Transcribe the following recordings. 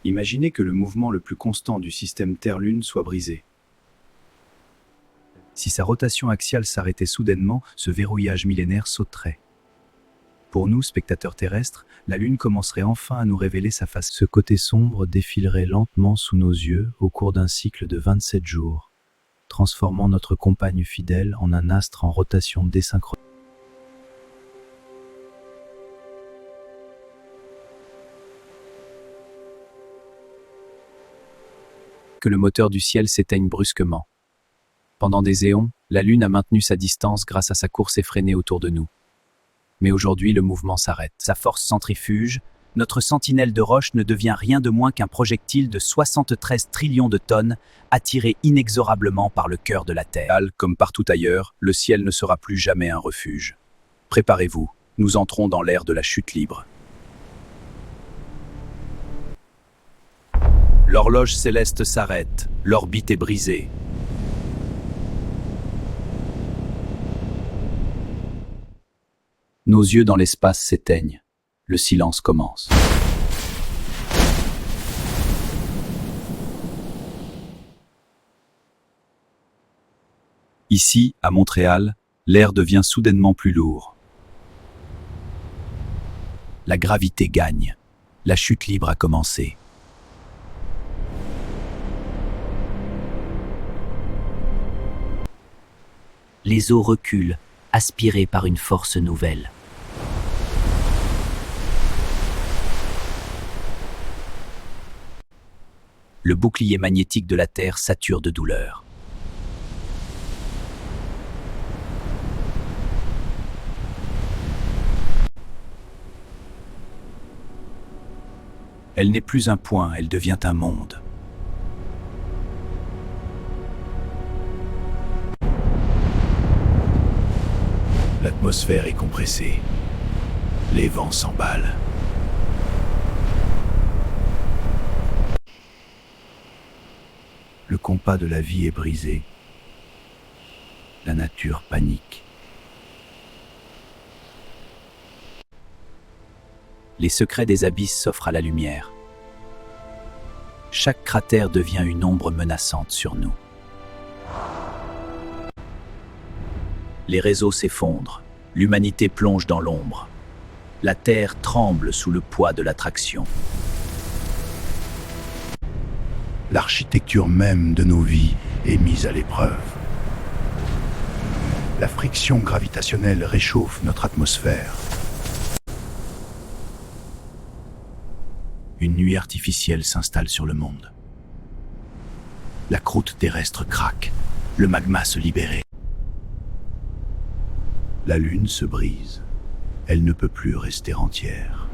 Imaginez que le mouvement le plus constant du système Terre-Lune soit brisé. Si sa rotation axiale s'arrêtait soudainement, ce verrouillage millénaire sauterait. Pour nous, spectateurs terrestres, la Lune commencerait enfin à nous révéler sa face. Ce côté sombre défilerait lentement sous nos yeux au cours d'un cycle de 27 jours, transformant notre compagne fidèle en un astre en rotation désynchronisée. Que le moteur du ciel s'éteigne brusquement. Pendant des éons, la Lune a maintenu sa distance grâce à sa course effrénée autour de nous. Mais aujourd'hui, le mouvement s'arrête. Sa force centrifuge, notre sentinelle de roche ne devient rien de moins qu'un projectile de 73 trillions de tonnes, attiré inexorablement par le cœur de la Terre. Comme partout ailleurs, le ciel ne sera plus jamais un refuge. Préparez-vous, nous entrons dans l'ère de la chute libre. L'horloge céleste s'arrête, l'orbite est brisée. Nos yeux dans l'espace s'éteignent. Le silence commence. Ici, à Montréal, l'air devient soudainement plus lourd. La gravité gagne. La chute libre a commencé. Les eaux reculent, aspirées par une force nouvelle. Le bouclier magnétique de la Terre sature de douleur. Elle n'est plus un point, elle devient un monde. L'atmosphère est compressée. Les vents s'emballent. Le compas de la vie est brisé. La nature panique. Les secrets des abysses s'offrent à la lumière. Chaque cratère devient une ombre menaçante sur nous. Les réseaux s'effondrent. L'humanité plonge dans l'ombre. La Terre tremble sous le poids de l'attraction. L'architecture même de nos vies est mise à l'épreuve. La friction gravitationnelle réchauffe notre atmosphère. Une nuit artificielle s'installe sur le monde. La croûte terrestre craque, le magma se libère. La Lune se brise. Elle ne peut plus rester entière.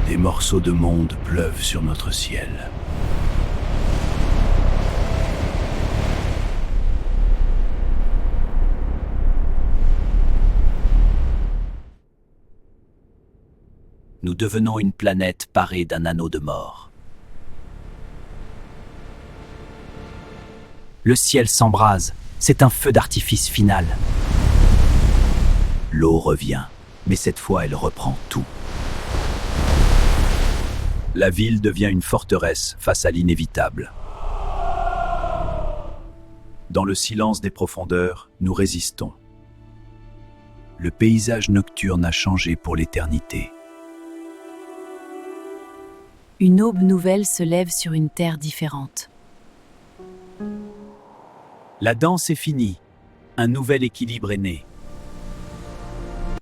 Des morceaux de monde pleuvent sur notre ciel. Nous devenons une planète parée d'un anneau de mort. Le ciel s'embrase, c'est un feu d'artifice final. L'eau revient, mais cette fois elle reprend tout. La ville devient une forteresse face à l'inévitable. Dans le silence des profondeurs, nous résistons. Le paysage nocturne a changé pour l'éternité. Une aube nouvelle se lève sur une terre différente. La danse est finie. Un nouvel équilibre est né.